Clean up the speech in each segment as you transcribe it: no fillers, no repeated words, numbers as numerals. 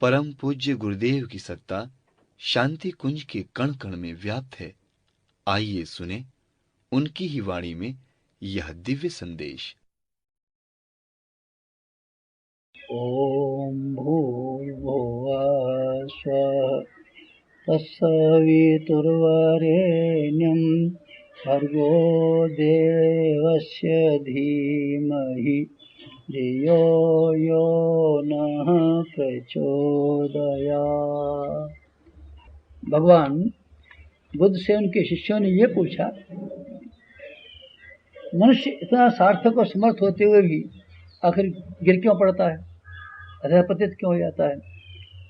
परम पूज्य गुरुदेव की सत्ता शांति कुंज के कण कण में व्याप्त है। आइए सुने उनकी ही वाणी में यह दिव्य संदेश। ओम भूर्भुवः स्वः तत्सवितुर्वरेण्यं भर्गो देवस्य धीमहि धियो यो नः प्रचोदयात्। भगवान बुद्ध से उनके शिष्यों ने ये पूछा, मनुष्य इतना सार्थक और समर्थ होते हुए भी आखिर गिर क्यों पड़ता है, अधःपतित क्यों हो जाता है?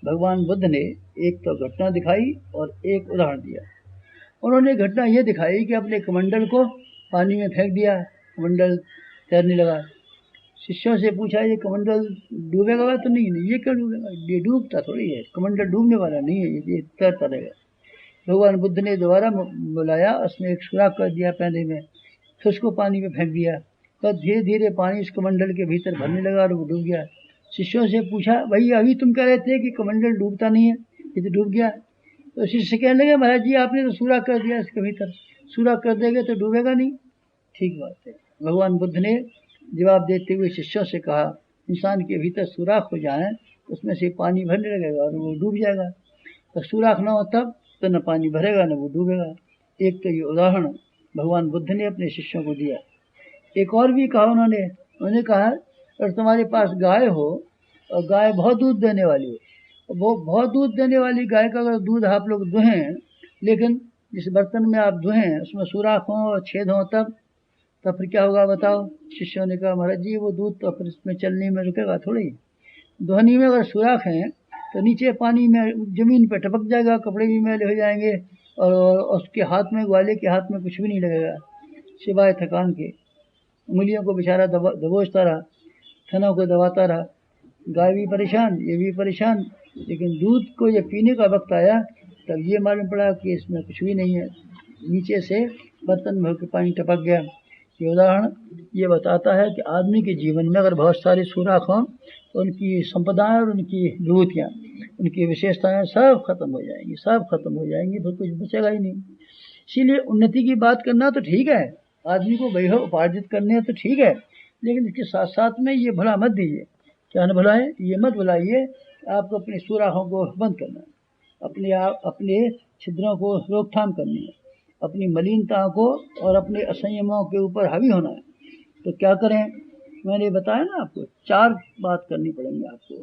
भगवान बुद्ध ने एक तो घटना दिखाई और एक उदाहरण दिया। उन्होंने घटना ये दिखाई कि अपने कमंडल को पानी में फेंक दिया, कमंडल तैरने लगा। शिष्यों से पूछा, ये कमंडल डूबेगा तो नहीं? ये क्यों डूबेगा? ये डूबता थोड़ी है, कमंडल डूबने वाला नहीं है, ये तैरता रहेगा। भगवान बुद्ध ने दोबारा बुलाया, उसमें एक सुराख कर दिया पैने में, फिर उसको पानी में फेंक दिया। तो धीरे धीरे पानी उस कमंडल के भीतर भरने लगा और वो डूब गया। शिष्यों से पूछा, भाई अभी तुम कह रहे थे कि कमंडल डूबता नहीं है, ये तो डूब गया। तो शिष्य कहने लगे, महाराज जी आपने तो सुराख कर दिया इसके भीतर, सुराख कर देंगे तो डूबेगा नहीं। ठीक बात है। भगवान बुद्ध ने जवाब देते हुए शिष्यों से कहा, इंसान के भीतर सुराख हो जाए उसमें से पानी भरने लगेगा और वो डूब जाएगा। तो सुराख न हो तब तो न पानी भरेगा न वो डूबेगा। एक तो ये उदाहरण भगवान बुद्ध ने अपने शिष्यों को दिया। एक और भी कहा उन्होंने कहा, अगर तुम्हारे पास गाय हो और गाय बहुत दूध देने वाली हो, वो बहुत दूध देने वाली गाय का अगर दूध आप लोग दुहें, लेकिन जिस बर्तन में आप दुहें उसमें सुराख हो और छेद हो, तब फिर क्या होगा बताओ? शिष्यों ने कहा, महाराज जी वो दूध तो फिर इसमें चलने में रुकेगा थोड़ी। दोहनी में अगर सुराख है तो नीचे पानी में जमीन पर टपक जाएगा, कपड़े भी मैले हो जाएंगे और उसके हाथ में, ग्वाले के हाथ में कुछ भी नहीं लगेगा सिवाय थकान के। उंगलियों को बेचारा दबोचता रहा, थनों को दबाता रहा, गाय भी परेशान, ये भी परेशान। लेकिन दूध को जब पीने का वक्त आया तब ये मालूम पड़ा कि इसमें कुछ भी नहीं है, नीचे से बर्तन भर के पानी टपक गया। ये उदाहरण ये बताता है कि आदमी के जीवन में अगर बहुत सारे सुराख हों तो उनकी संपदाएं और उनकी विभूतियाँ, उनकी विशेषताएं सब खत्म हो जाएंगी, सब खत्म हो जाएंगी, फिर कुछ बचेगा ही नहीं। इसीलिए उन्नति की बात करना तो ठीक है, आदमी को वैभव उपार्जित करने तो ठीक है, लेकिन इसके साथ साथ में ये भुला मत दीजिए। क्या न भुलाए? ये मत भुलाइए आपको अपने सुराखों को बंद करना है, अपने छिद्रों को रोकथाम करनी है, अपनी मलिनता को और अपने असंयमों के ऊपर हावी होना है। तो क्या करें? मैंने बताया ना आपको, 4 बात करनी पड़ेंगी आपको।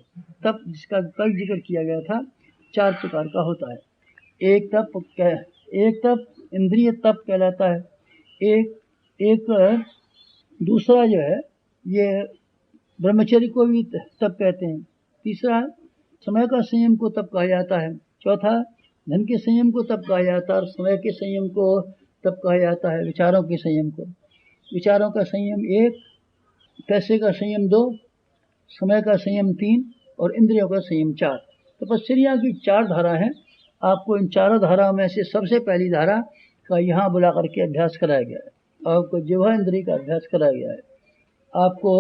तप जिसका कल जिक्र किया गया था 4 प्रकार का होता है। एक तप इंद्रिय तप कहलाता है। एक दूसरा जो है ये ब्रह्मचर्य को भी तप कहते हैं। तीसरा समय का संयम को तप कहा जाता है। चौथा धन के संयम को तप कहा जाता है और समय के संयम को तप कहा जाता है। विचारों के संयम को, विचारों का संयम 1, पैसे का संयम 2, समय का संयम 3 और इंद्रियों का संयम 4। तपस्या की 4 धारा है। आपको इन चारों धाराओं में से सबसे पहली धारा का यहाँ बुला करके अभ्यास कराया गया है। आपको जिह्वा इंद्रिय का अभ्यास कराया गया है। आपको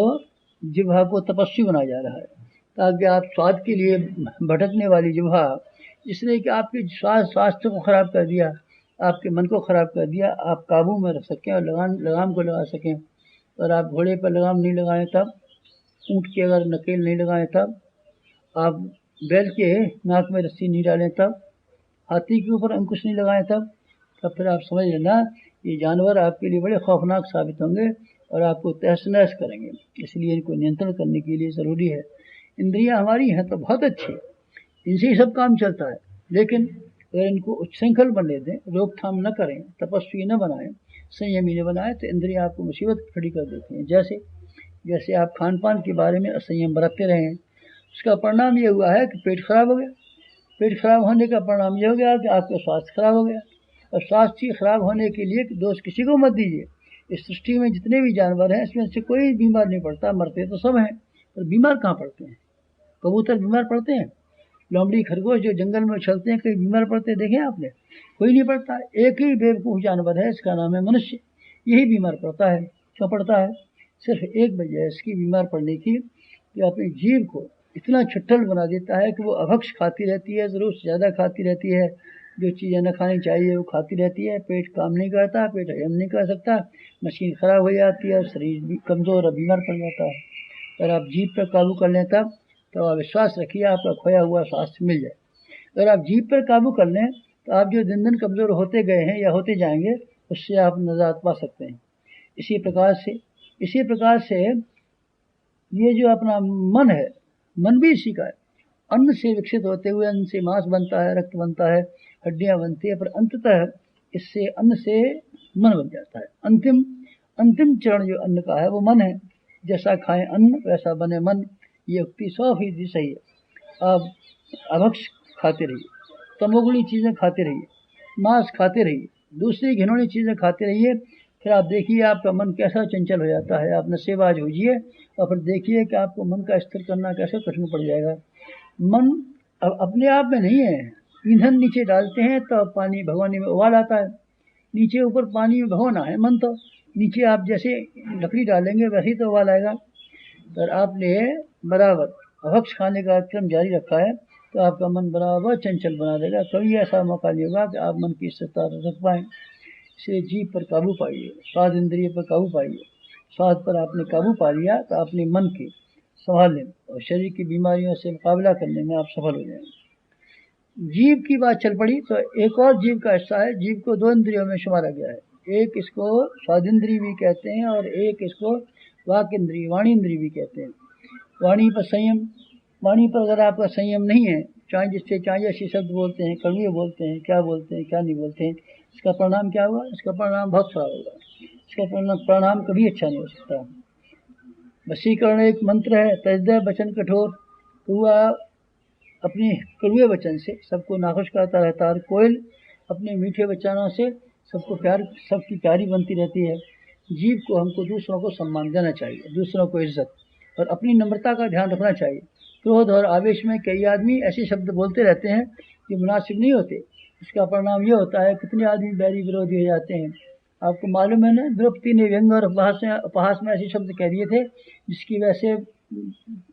जिह्वा को तपस्वी बनाया जा रहा है ताकि आप स्वाद के लिए भटकने वाली जिह्वा, जिसने कि आपके स्वास्थ्य को खराब कर दिया, आपके मन को खराब कर दिया, आप काबू में रख सकें और लगाम को लगा सकें। और आप घोड़े पर लगाम नहीं लगाएं तब, ऊँट की अगर नकेल नहीं लगाएं तब, आप बैल के नाक में रस्सी नहीं डालें तब, हाथी के ऊपर अंकुश नहीं लगाएं तब फिर आप समझ लेना ये जानवर आपके लिए बड़े खौफनाक साबित होंगे और आपको तहस नहस करेंगे। इसलिए इनको नियंत्रण करने के लिए ज़रूरी है। इंद्रियां हमारी हैं तो बहुत अच्छी, इनसे ही सब काम चलता है, लेकिन अगर इनको उच्छृंखल बनने दें, रोकथाम न करें, तपस्वी न बनाएं, संयमी न बनाएं, तो इंद्रियां आपको मुसीबत खड़ी कर देती हैं। जैसे आप खान पान के बारे में असंयम बरतते रहे, उसका परिणाम ये हुआ है कि पेट खराब हो गया। पेट खराब होने का परिणाम ये हो गया कि आपका स्वास्थ्य खराब हो गया। और स्वास्थ्य खराब होने के लिए दोष किसी को मत दीजिए। इस सृष्टि में जितने भी जानवर हैं इसमें से कोई बीमार नहीं पड़ता, मरते तो सब हैं, पर बीमार कहाँ पड़ते हैं? कबूतर बीमार पड़ते हैं? लोमड़ी खरगोश जो जंगल में उछलते हैं, कहीं बीमार पड़ते देखे आपने? कोई नहीं पड़ता। एक ही बेवकूफ़ जानवर है, इसका नाम है मनुष्य, यही बीमार पड़ता है। क्यों पड़ता है? सिर्फ एक वजह है इसकी बीमार पड़ने की, कि अपनी जीभ को इतना छुट्टल बना देता है कि वो अभक्ष खाती रहती है, ज़रूरत से ज़्यादा खाती रहती है, जो चीज़ें न खानी चाहिए वो खाती रहती है, पेट काम नहीं करता, पेट हजम नहीं कर सकता, मशीन ख़राब हो जाती है और शरीर भी कमज़ोर और बीमार पड़ जाता है। अगर आप जीभ पर काबू कर लें तब तो आप विश्वास रखिए आपका खोया हुआ स्वास्थ्य मिल जाए। अगर आप जीभ पर काबू कर लें तो आप जो दिन दिन कमज़ोर होते गए हैं या होते जाएंगे उससे आप निजात पा सकते हैं। इसी प्रकार से ये जो अपना मन है, मन भी इसी का है। अन्न से विकसित होते हुए अन्न से मांस बनता है, रक्त बनता है, हड्डियां बनती है, पर अंततः इससे अन्न से मन बन जाता है। अंतिम चरण जो अन्न का है वो मन है। जैसा खाएं अन्न वैसा बने मन, ये उक्ति 100% सही है। आप अभक्ष खाते रहिए, तमोगुणी चीज़ें खाते रहिए, मांस खाते रहिए, दूसरी घिनौनी चीज़ें खाते रहिए, फिर आप देखिए आपका मन कैसा चंचल हो जाता है। आप नशेबाज होइए और फिर देखिए कि आपको मन का स्थिर करना कैसे कठिन पड़ जाएगा। मन अपने आप में नहीं है, ईंधन नीचे डालते हैं तो पानी भगोने में उबाल आता है, नीचे ऊपर पानी में भगोना है मन, तो नीचे आप जैसे लकड़ी डालेंगे वैसे ही तो उबाल आएगा। पर आपने बराबर अभक्ष खाने का क्रम जारी रखा है तो आपका मन बराबर चंचल बना देगा, कभी ऐसा मौका नहीं होगा कि आप मन की स्थिरता रख पाएँ। इसलिए जीभ पर काबू पाइए, स्वाद इंद्रिय पर काबू पाइए। स्वाद पर आपने काबू पा लिया तो अपने मन के संभालने और शरीर की बीमारियों से मुकाबला करने में आप सफल हो जाएंगे। जीभ की बात चल पड़ी तो एक और जीभ का हिस्सा है। जीभ को 2 इंद्रियों में शुमारा गया है, एक इसको स्वाद इंद्रिय भी कहते हैं और एक इसको वाक इंद्रिय, वाणी इंद्रिय भी कहते हैं। वाणी पर संयम, वाणी पर अगर आपका संयम नहीं है, चाहे जिससे चाहे ऐसे शब्द बोलते हैं, कड़वे बोलते हैं, क्या बोलते हैं क्या नहीं बोलते हैं, इसका परिणाम क्या हुआ? इसका परिणाम बहुत खराब होगा। इसका परिणाम कभी अच्छा नहीं हो सकता। वशीकरण एक मंत्र है, तजदे वचन कठोर, तो वह अपने कड़वे वचन से सबको नाखुश करता रहता है और कोयल अपने मीठे वचनों से सबकी प्यारी बनती रहती है। जीव को हमको दूसरों को सम्मान देना चाहिए, दूसरों को इज्जत और अपनी नम्रता का ध्यान रखना चाहिए। क्रोध और आवेश में कई आदमी ऐसे शब्द बोलते रहते हैं जो मुनासिब नहीं होते। इसका परिणाम ये होता है कितने आदमी बैरी विरोधी हो जाते हैं। आपको मालूम है ना, द्रौपदी ने व्यंग और उपहास में ऐसे शब्द कह दिए थे जिसकी वजह से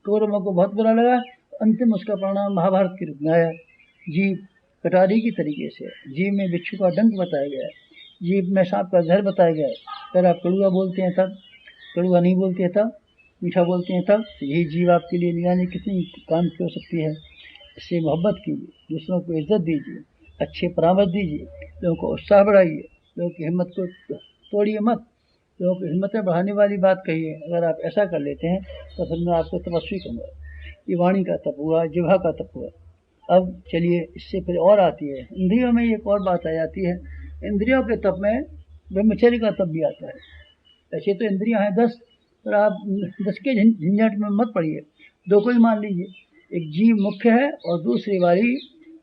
कौरवों को बहुत बुरा लगा। अंतिम उसका परिणाम महाभारत के रूप में आया। जीव कटारी की तरीके से, जीव में बिच्छू का डंक बताया गया है, जीव में सांप का जहर बताया गया है। अगर आप कड़ुआ बोलते हैं तब, कड़ुआ नहीं बोलते हैं तब, मीठा बोलते हैं तब, तो यही जीव आपके लिए निगरानी कितनी काम की हो सकती है। इससे मोहब्बत कीजिए, दूसरों को इज्जत दीजिए, अच्छे परामर्श दीजिए, लोगों को उत्साह बढ़ाइए, लोगों की हिम्मत को तोड़िए मत, लोगों की हिम्मतें बढ़ाने वाली बात कहिए। अगर आप ऐसा कर लेते हैं तो फिर मैं आपको तपस्वी कहूँगा। ये वाणी का तप हुआ, जिह्वा का तप हुआ। अब चलिए इससे फिर और आती है इंद्रियों में एक और बात आ जाती है। इंद्रियों के तप में ब्रह्मचर्य का तप भी आता है। ऐसे तो इंद्रियां हैं 10, पर आप 10 के झंझट में मत पड़िए, 2 को ही मान लीजिए। एक जीव मुख्य है और दूसरी वाली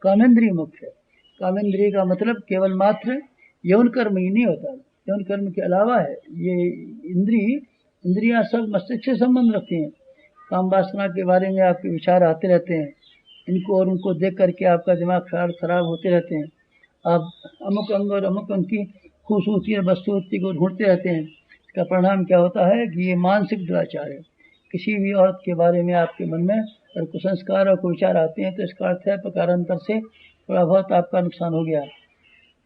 कामेंद्रिय मुख्य है। कामेंद्रिय का मतलब केवल मात्र यौन कर्म ही नहीं होता, यौन कर्म के अलावा है। ये इंद्रियां सब मस्तिष्क से संबंध रखती हैं। काम वासना के बारे में आपके विचार आते रहते हैं, इनको और उनको देख करके आपका दिमाग खराब होते रहते हैं। आप अमुक अंग और अमुक अंग की खूबसूरती और बदसूरती को ढूंढते रहते हैं। इसका परिणाम क्या होता है कि ये मानसिक दुराचार है। किसी भी औरत के बारे में आपके मन में अगर कुसंस्कार और कुविचार आते हैं तो इसका अर्थ है प्रकारांतर से थोड़ा बहुत आपका नुकसान हो गया।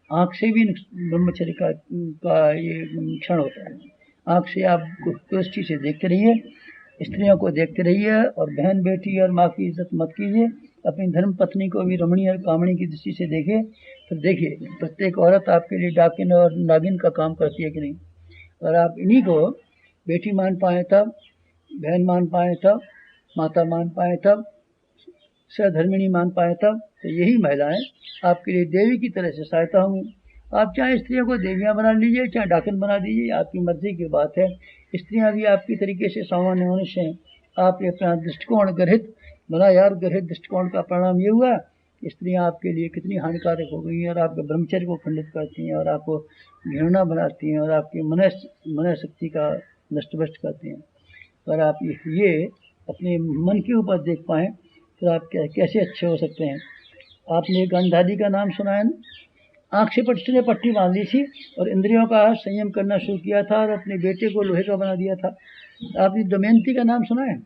आँख से भी ब्रह्मचर्य का ये क्षण होता है। आँख से आप दृष्टि से देखते रहिए, स्त्रियों को देखते रहिए और बहन बेटी और माँ की इज्जत मत कीजिए। अपनी धर्म पत्नी को भी रमणी और कामणी की दृष्टि से देखिए। तो देखिए प्रत्येक औरत आपके लिए डाकिन और नागिन का काम करती है कि नहीं। अगर आप इन्हीं को बेटी मान पाए तब, बहन मान पाए तब, माता मान पाए तब, सहधर्मिणी मान पाए तब, तो यही महिलाएं आपके लिए देवी की तरह से सहायता होंगी। आप चाहे स्त्रियों को देवियां बना लीजिए, चाहे डाकिन बना दीजिए, आपकी मर्जी की बात है। स्त्रियां भी आपकी तरीके से सामान्य मनुष्य हैं। आपने अपना दृष्टिकोण ग्रहित बनाया और ग्रहित दृष्टिकोण का परिणाम ये हुआ स्त्रियां आपके लिए कितनी हानिकारक हो गई हैं और आपके ब्रह्मचर्य को खंडित करती हैं और आपको घृणा बनाती हैं और आपकी मन शक्ति का नष्ट भ्रष्ट करती हैं। अगर आप ये अपने मन के ऊपर देख पाएँ तो आप कैसे अच्छे हो सकते हैं। आपने गांधारी का नाम सुना है ना, आँख से पट्टी बांध ली थी और इंद्रियों का संयम करना शुरू किया था और अपने बेटे को लोहे का बना दिया था। आपने दमयंती का नाम सुना है,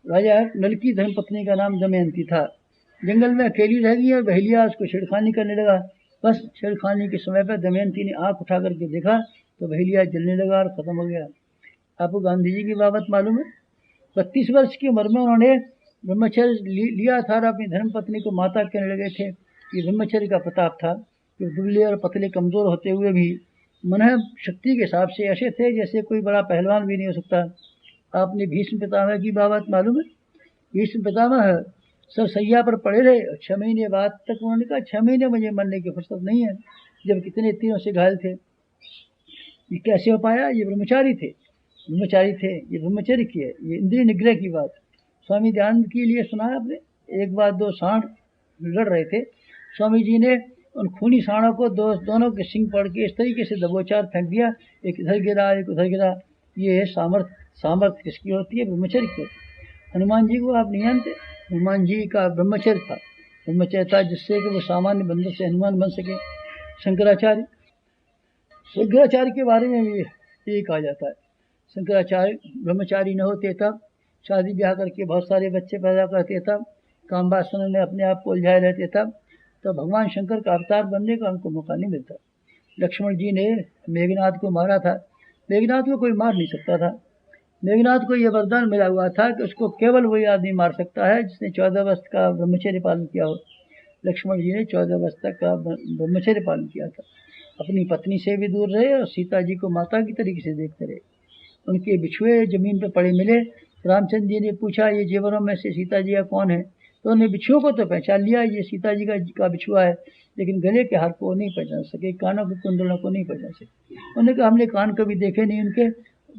राजा नल की धर्मपत्नी का नाम दमयंती था। जंगल में अकेली रह गई और बहेलिया उसको छेड़खानी करने लगा। बस छेड़खानी के समय पर दमयंती ने आंख उठा करके देखा तो बहेलिया जलने लगा और खत्म हो गया। आपको गांधी जी की बात मालूम है? 32 वर्ष की उम्र में उन्होंने ब्रह्मचर्य लिया था और अपनी धर्मपत्नी को माता कहने लगे थे। ये ब्रह्मचर्य का प्रताप था कि दुबले और पतले कमजोर होते हुए भी मन शक्ति के हिसाब से ऐसे थे जैसे कोई बड़ा पहलवान भी नहीं हो सकता। आपने भीष्म पितामह की बात मालूम है? भीष्म पितामह सरसैया पर पड़े रहे और 6 महीने बाद तक उन्होंने कहा 6 महीने मुझे मरने की फुर्सत नहीं है, जब कितने तीरों से घायल थे। ये कैसे हो पाया? ये ब्रह्मचारी थे, ये ब्रह्मचर्य की है, ये इंद्रिय निग्रह की बात। स्वामी दयानंद के लिए सुना है आपने? एक बार 2 सांड लड़ रहे थे, स्वामी जी ने उन खूनी सांडों को दोनों के सिंग पड़ के इस तरीके से दबोचार फेंक दिया, एक इधर गिरा एक उधर गिरा। ये सामर्थ्य किसकी होती है? ब्रह्मचर्य की होती है। हनुमान जी को आप नहीं जानते? हनुमान जी का ब्रह्मचर्य था जिससे कि वो सामान्य बंदर से हनुमान बन सके। शंकराचार्य के बारे में भी यही कहा जाता है। शंकराचार्य ब्रह्मचारी न होते तब शादी ब्याह करके बहुत सारे बच्चे पैदा करते तब, काम वासना में अपने आप को उलझाए रहते तब, तो भगवान शंकर का अवतार बनने का उनको मौका नहीं मिलता। लक्ष्मण जी ने मेघनाथ को मारा था। मेघनाथ को कोई मार नहीं सकता था। मेघनाथ को यह वरदान मिला हुआ था कि उसको केवल वही आदमी मार सकता है जिसने 14 वर्ष का ब्रह्मचर्य पालन किया हो। लक्ष्मण जी ने 14 वर्ष तक का ब्रह्मचर्य पालन किया था। अपनी पत्नी से भी दूर रहे और सीता जी को माता की तरीके से देखते रहे। उनके बिछुए जमीन पर पड़े मिले। रामचंद्र जी ने पूछा ये जेवरों में से सीता जी का कौन है? तो उन्होंने बिछुओं को तो पहचान लिया, ये सीता जी का बिछुआ है, लेकिन गले के हार को नहीं पहचान सके, कानों के कुंडलों को नहीं पहचान सके। उन्होंने कहा हमने कान कभी देखे नहीं उनके,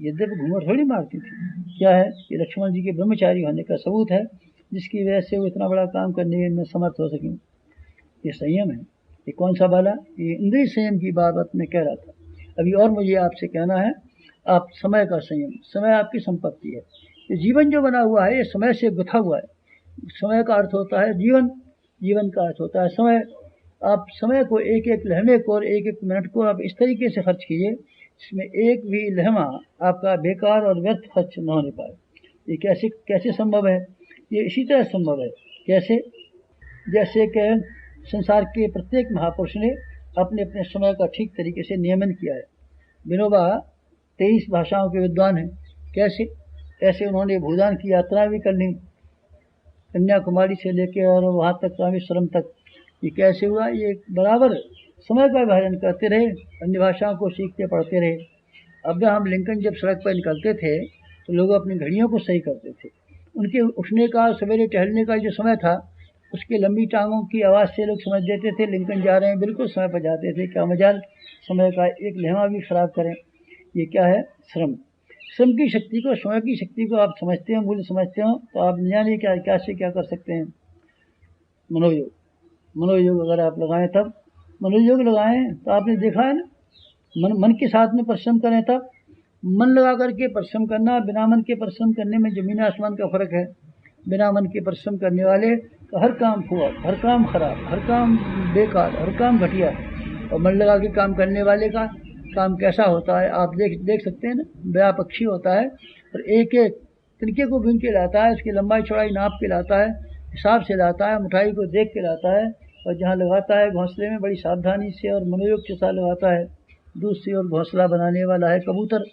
यद्यपि घूंघट थोड़ी मारती थी। क्या है? ये लक्ष्मण जी के ब्रह्मचारी होने का सबूत है, जिसकी वजह से वो इतना बड़ा काम करने में समर्थ हो सके। ये संयम है। ये कौन सा वाला? ये इंद्रिय संयम की बात मैं कह रहा था। अभी और मुझे आपसे कहना है, आप समय का संयम। समय आपकी संपत्ति है। ये जीवन जो बना हुआ है ये समय से गुथा हुआ है। समय का अर्थ होता है जीवन, जीवन का अर्थ होता है समय। आप समय को एक एक लम्हे को और एक एक मिनट को आप इस तरीके से खर्च कीजिए जिसमें एक भी लम्हा आपका बेकार और व्यर्थ खर्च न होने पाए। ये कैसे संभव है? ये इसी तरह संभव है कैसे? जैसे कि संसार के प्रत्येक महापुरुष ने अपने अपने समय का ठीक तरीके से नियमन किया है। विनोबा 23 भाषाओं के विद्वान हैं। कैसे? ऐसे उन्होंने भूदान की यात्रा भी कर ली, कन्याकुमारी से लेकर और वहाँ तक रामेश्वरम तक। ये कैसे हुआ? ये बराबर समय का विभाजन करते रहे, अन्य भाषाओं को सीखते पढ़ते रहे। अब हम लिंकन जब सड़क पर निकलते थे तो लोग अपनी घड़ियों को सही करते थे। उनके उठने का, सवेरे टहलने का जो समय था, उसके लंबी टांगों की आवाज़ से लोग समझ देते थे लिंकन जा रहे हैं, बिल्कुल समय पर जाते थे। क्या मजाल समय का एक लम्हा भी खराब करें। ये क्या है? श्रम की शक्ति को, समय की शक्ति को आप समझते हो, मूल्य समझते हो, तो आप न जाने क्या से क्या कर सकते हैं। मनोयोग अगर आप लगाएं तब, मनोयोग लगाएं तो आपने देखा है ना, मन के साथ में परिश्रम करें तब। मन लगा करके परिश्रम करना, बिना मन के परिश्रम करने में जमीन आसमान का फर्क है। बिना मन के परिश्रम करने वाले का हर काम फुआ, हर काम खराब, हर काम बेकार, हर काम घटिया। और मन लगा के काम करने वाले का काम कैसा होता है आप देख सकते हैं ना। बया पक्षी होता है और एक एक तिनके को बीन के लाता है, उसकी लंबाई चौड़ाई नाप के लाता है, हिसाब से लाता है, मुठाई को देख के लाता है, और जहाँ लगाता है घोंसले में बड़ी सावधानी से और मनोयोग के साथ लगाता है। दूसरी ओर घोंसला बनाने वाला है कबूतर,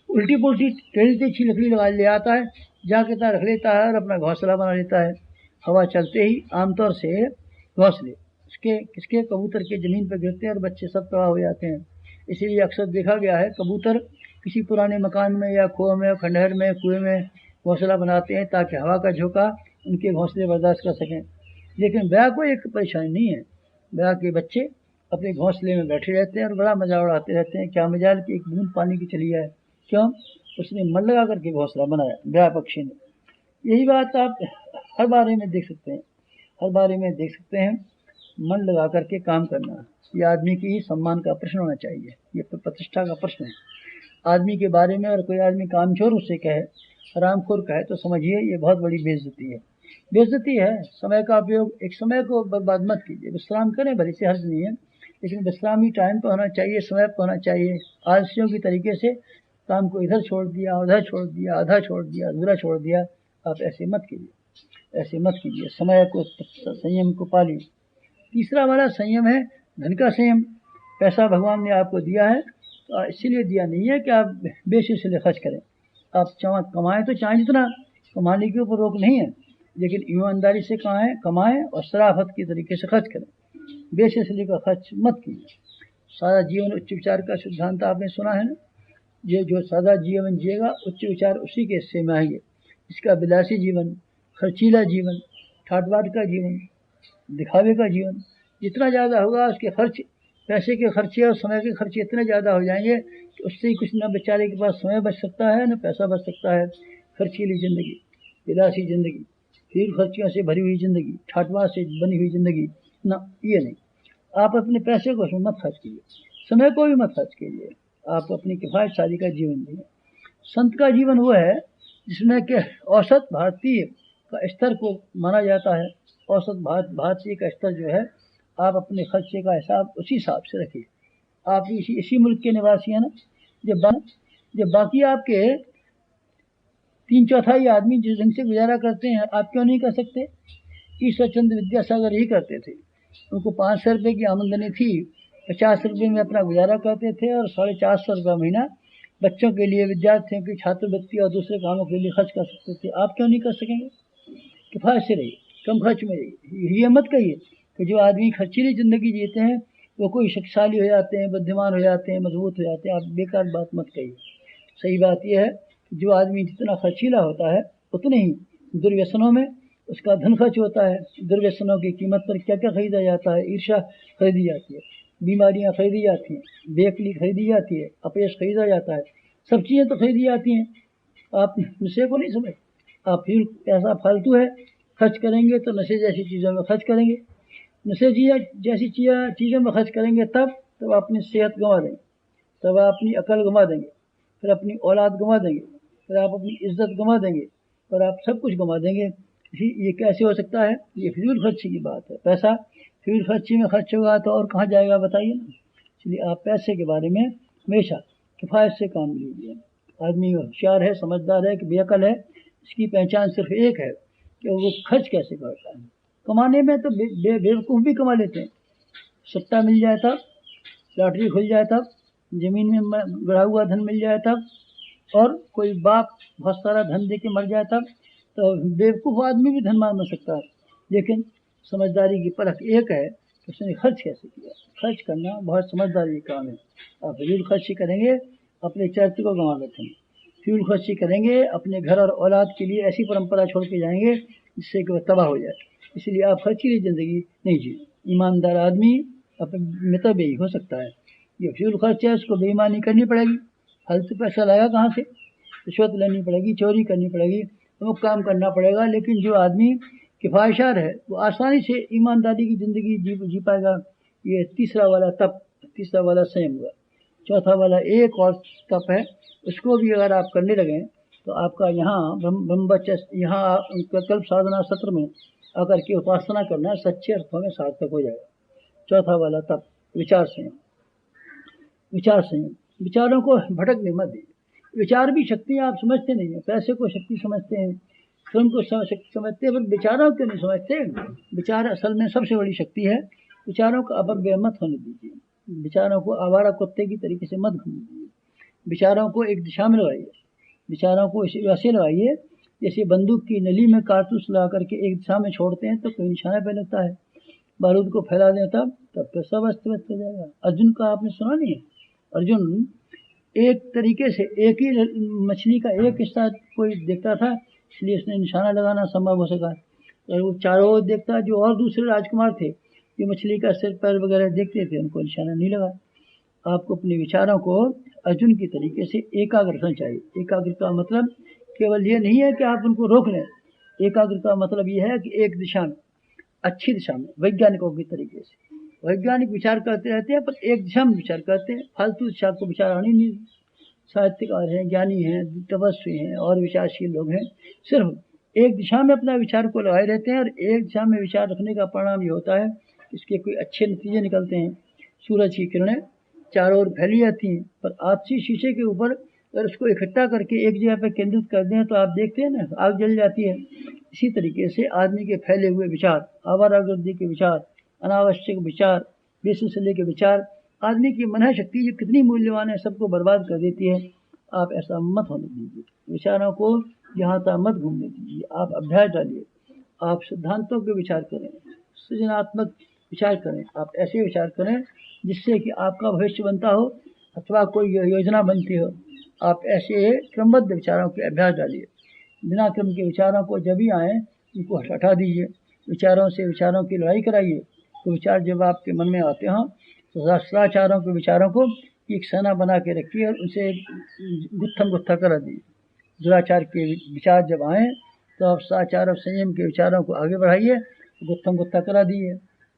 उल्टी पुल्टी टेढ़ी तिरछी लकड़ी लगा ले आता है, जहाँ कितना रख लेता है और अपना घोंसला बना लेता है। हवा चलते ही आमतौर से घोंसले किसके कबूतर के ज़मीन पर गिरते हैं और बच्चे सब तबाह हो जाते हैं। इसीलिए अक्सर देखा गया है कबूतर किसी पुराने मकान में या कुएं में, खंडहर में, कुएं में घोंसला बनाते हैं ताकि हवा का झोंका उनके घोंसले बर्दाश्त कर सकें। लेकिन बया को एक परेशानी नहीं है। बया के बच्चे अपने घोंसले में बैठे रहते हैं और बड़ा मजा उड़ाते रहते हैं। क्या मजाल कि एक बूंद पानी की चली जाए। क्यों? उसने मन लगा करके घोंसला बनाया, बया पक्षी ने। यही बात आप हर बारे में देख सकते हैं। मन लगा करके काम करना, ये आदमी की ही सम्मान का प्रश्न होना चाहिए, ये प्रतिष्ठा का प्रश्न है। आदमी के बारे में अगर कोई आदमी कामचोर उसे कहे, हरामखोर कहे, तो समझिए ये बहुत बड़ी बेइज्जती है। समय का उपयोग, एक समय को बर्बाद मत कीजिए। विश्राम करें, भले से हर्ज नहीं है, लेकिन विश्राम ही टाइम पर होना चाहिए, समय पर होना चाहिए। आलसियों की तरीके से काम को इधर छोड़ दिया, उधर छोड़ दिया, आधा छोड़ दिया, अधूरा छोड़ दिया, आप ऐसे मत कीजिए, ऐसे मत कीजिए, समय को, संयम को पालिए। तीसरा वाला संयम है धन का संयम। पैसा भगवान ने आपको दिया है तो इसीलिए दिया नहीं है कि आप बेसिसले खर्च करें। आप कमाएं तो चाहें जितना, कमाने के ऊपर रोक नहीं है, लेकिन ईमानदारी से कमाएं और शराफत की तरीके से खर्च करें। बेसिसले का खर्च मत कीजिए। सादा जीवन उच्च विचार का सिद्धांत आपने सुना है ना। ये जो सादा जीवन जिएगा उच्च विचार उसी के हिस्से में आएंगे। इसका विलासी जीवन, खर्चीला जीवन, ठाटबाट का जीवन, दिखावे का जीवन जितना ज़्यादा होगा, उसके खर्च, पैसे के खर्चे और समय के खर्चे इतने ज़्यादा हो जाएंगे कि उससे ही कुछ न बेचारे के पास समय बच सकता है, न पैसा बच सकता है। खर्चीली ज़िंदगी, विलासी ज़िंदगी, फिर खर्चियों से भरी हुई ज़िंदगी, ठाटबाट से बनी हुई ज़िंदगी, ना, ये नहीं। आप अपने पैसे को उसमें मत खर्च कीजिए, समय को भी मत खर्च कीजिए। आप अपनी किफ़ायत शादी का जीवन जिए। संत का जीवन वो है जिसमें कि औसत भारतीय का स्तर को माना जाता है। औसत भारतीय का स्तर जो है, आप अपने खर्चे का हिसाब उसी हिसाब से रखिए। आप इसी मुल्क के निवासी हैं ना। जब बाकी आपके 3/4 आदमी जिस ढंग से गुजारा करते हैं, आप क्यों नहीं कर सकते? ईश्वरचंद्र विद्यासागर ही करते थे। उनको 500 रुपये की आमदनी थी, 50 रुपये में अपना गुजारा करते थे और 450 रुपये महीना बच्चों के लिए, विद्यार्थियों की छात्रवृत्ति और दूसरे कामों के लिए खर्च कर सकते थे। आप क्यों नहीं कर सकेंगे? किफ़ायत से रहिए, कम खर्च में रहिए। ये मत कहिए कि जो आदमी खर्चीली ज़िंदगी जीते हैं वो कोई शक्तिशाली हो जाते हैं, बुद्धिमान हो जाते हैं, मजबूत हो जाते हैं। आप बेकार बात मत कहिए। सही बात यह है कि जो आदमी जितना खर्चीला होता है उतने ही दुर्व्यसनों में उसका धन खर्च होता है। दुर्व्यसनों की कीमत पर क्या क्या खरीदा जाता है? ईर्ष्या खरीदी जाती है, बीमारियां खरीदी जाती हैं, बेअक्ली खरीदी जाती है, अपयश खरीदा जाता है, सब चीज़ें तो खरीदी जाती हैं। आप नशे को नहीं समझ, आप फिर पैसा फालतू है, खर्च करेंगे तो नशे जैसी चीज़ों में खर्च करेंगे। नशे जैसी चीज़ों में खर्च करेंगे तब अपनी सेहत गंवा देंगे, तब आप अपनी अकल गंवा देंगे, फिर अपनी औलाद गंवा देंगे, फिर आप अपनी इज्जत गंवा देंगे, और आप सब कुछ गंवा देंगे। ये कैसे हो सकता है? ये फिजूल खर्ची की बात है। पैसा फिजूल खर्ची में खर्च होगा तो और कहाँ जाएगा बताइए ना। इसलिए आप पैसे के बारे में हमेशा किफ़ायत से काम लीजिए। आदमी होशियार है, समझदार है कि बेअकल है, इसकी पहचान सिर्फ एक है कि वो खर्च कैसे करता है। कमाने में तो बेवकूफ़ भी कमा लेते हैं। सट्टा मिल जाए तब, लॉटरी खुल जाए तब, ज़मीन में गड़ा हुआ धन मिल जाए तब, और कोई बाप बहुत सारा धन दे के मर जाए तब, तो बेवकूफ़ आदमी भी धन मांग सकता है। लेकिन समझदारी की परख एक है कि उसने खर्च कैसे किया। खर्च करना बहुत समझदारी का काम है। आप फिजूल खर्ची करेंगे, अपने चरित्र को गंवा बैठेंगे। फिजूल खर्ची करेंगे, अपने घर और औलाद के लिए ऐसी परंपरा छोड़ के जाएंगे जिससे कि वह तबाह हो जाए। इसलिए आप खर्चीली ज़िंदगी नहीं जिए। ईमानदार आदमी अपने मित्र बेई हो सकता है। ये फिजूल खर्च है, उसको बेईमानी करनी पड़ेगी। फालतू पैसा लाएगा कहाँ से? रिश्वत लेनी पड़ेगी, चोरी करनी पड़ेगी, वो काम करना पड़ेगा। लेकिन जो आदमी किफ़ायतशार है वो आसानी से ईमानदारी की ज़िंदगी जी पाएगा। ये तीसरा वाला तप, तीसरा वाला संयम हुआ। चौथा वाला एक और तप है, उसको भी अगर आप करने लगें तो आपका यहाँ यहाँ कल्प साधना सत्र में आकर के उपासना करना सच्चे अर्थों में सार्थक हो जाएगा। चौथा वाला तप विचार संयम। विचार संयम, विचारों को भटकने मत दीजिए। विचार भी शक्ति आप समझते नहीं हैं। पैसे को शक्ति समझते हैं, स्वयं को शक्ति समझते हैं, पर विचारों को नहीं समझते। विचार असल में सबसे बड़ी शक्ति है। विचारों का अपव्यय मत होने दीजिए। विचारों को आवारा कुत्ते की तरीके से मत घूमने दीजिए। विचारों को एक दिशा में लगाइए। विचारों को वैसे लगाइए जैसे बंदूक की नली में कारतूस लगा करके एक दिशा में छोड़ते हैं तो कोई निशाना पे लगता है। बारूद को फैला दें तब तो सब अस्त व्यस्त हो जाएगा। अर्जुन का आपने सुना नहीं है? अर्जुन एक तरीके से एक ही मछली का एक हिस्सा कोई देखता था, इसलिए उसने निशाना लगाना संभव हो सका। और वो चारों ओर देखता, जो और दूसरे राजकुमार थे जो मछली का सिर पैर वगैरह देखते थे, उनको निशाना नहीं लगा। आपको अपने विचारों को अर्जुन की तरीके से एकाग्र रखना चाहिए। एकाग्र का मतलब केवल ये नहीं है कि आप उनको रोक लें। एकाग्र का मतलब ये है कि एक दिशा में, अच्छी दिशा में, वैज्ञानिकों की तरीके से। वैज्ञानिक विचार करते रहते हैं पर एक दिशा में विचार करते हैं, फालतू दिशा को विचार आनी नहीं। साहित्यकार हैं, ज्ञानी हैं, तपस्वी हैं और विचारशील लोग हैं, सिर्फ एक दिशा में अपना विचार को लगाए रहते हैं। और एक दिशा में विचार रखने का परिणाम ये होता है इसके कोई अच्छे नतीजे निकलते हैं। सूरज की किरणें चारों ओर फैली जाती हैं, पर आपसी शीशे के ऊपर अगर उसको इकट्ठा करके एक जगह पर केंद्रित कर दें तो आप देखते हैं ना, आग जल जाती है। इसी तरीके से आदमी के फैले हुए विचार, आवारागर्दी के विचार, अनावश्यक विचार, बेसिलसिले के विचार, आदमी की मन शक्ति जो कितनी मूल्यवान है सबको बर्बाद कर देती है। आप ऐसा मत होने दीजिए, विचारों को यहाँ तक मत घूमने दीजिए। आप अभ्यास डालिए, आप सिद्धांतों के विचार करें, सृजनात्मक विचार करें। आप ऐसे विचार करें जिससे कि आपका भविष्य बनता हो अथवा कोई योजना बनती हो। आप ऐसे क्रमबद्ध विचारों के अभ्यास डालिए। बिना क्रम के विचारों को जब भी आए उनको हटा दीजिए। विचारों से विचारों की लड़ाई कराइए। तो विचार जब आपके मन में आते हों तो सदाचारों के विचारों को एक सेना बना के रखिए और उसे गुत्थम गुत्था करा दीजिए। दुराचार के विचार जब आए तो आप सदाचार और संयम के विचारों को आगे बढ़ाइए, गुत्थम गुत्था करा दीजिए।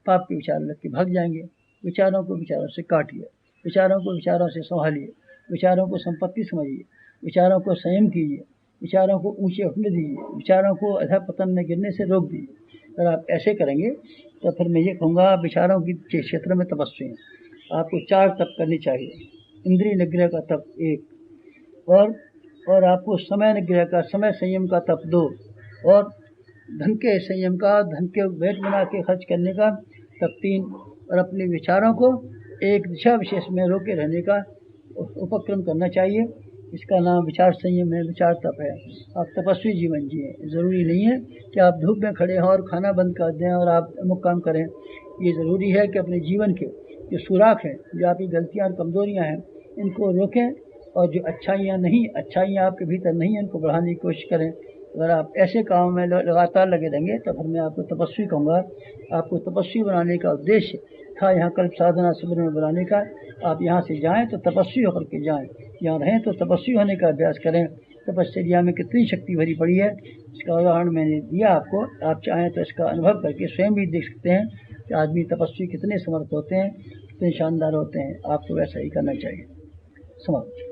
पाप के विचार लग के भाग जाएंगे। विचारों को विचारों से काटिए, विचारों को विचारों से संभालिए, विचारों को संपत्ति समझिए, विचारों को संयम कीजिए, विचारों को ऊंचे उठने दीजिए, विचारों को अधःपतन में गिरने से रोक दीजिए। अगर आप ऐसे करेंगे तो फिर मैं ये कहूँगा विचारों की क्षेत्र में तपस्वी हैं। आपको 4 तप करनी चाहिए। इंद्रिय निग्रह का तप 1, और आपको समय निग्रह का, समय संयम का तप 2, और धन के संयम का, धन के भेंट बना के खर्च करने का तप 3, और अपने विचारों को एक दिशा विशेष में रोके रहने का उपक्रम करना चाहिए। इसका नाम विचार संयम है, विचार तप है। आप तपस्वी जीवन जिए। ज़रूरी नहीं है कि आप धूप में खड़े हों और खाना बंद कर दें और आप अमुक काम करें। ये ज़रूरी है कि अपने जीवन के जो सुराख हैं, जो आपकी गलतियाँ और कमज़ोरियाँ हैं, इनको रोकें, और जो अच्छाइयाँ आपके भीतर नहीं हैं, इनको बढ़ाने की कोशिश करें। अगर आप ऐसे कामों में लगातार लगे रहेंगे तो फिर मैं आपको तपस्वी कहूँगा। आपको तपस्वी बनाने का उद्देश्य था यहाँ कल्प साधना शिविर में बनाने का। आप यहाँ से जाएँ तो तपस्वी होकर के जाएँ, यहाँ रहें तो तपस्वी होने का अभ्यास करें। तपस्या में कितनी शक्ति भरी पड़ी है, इसका उदाहरण मैंने दिया आपको। आप चाहें तो इसका अनुभव करके स्वयं भी देख सकते हैं कि आदमी तपस्वी कितने समर्थ होते हैं, कितने शानदार होते हैं। आपको वैसा ही करना चाहिए। समाप्त।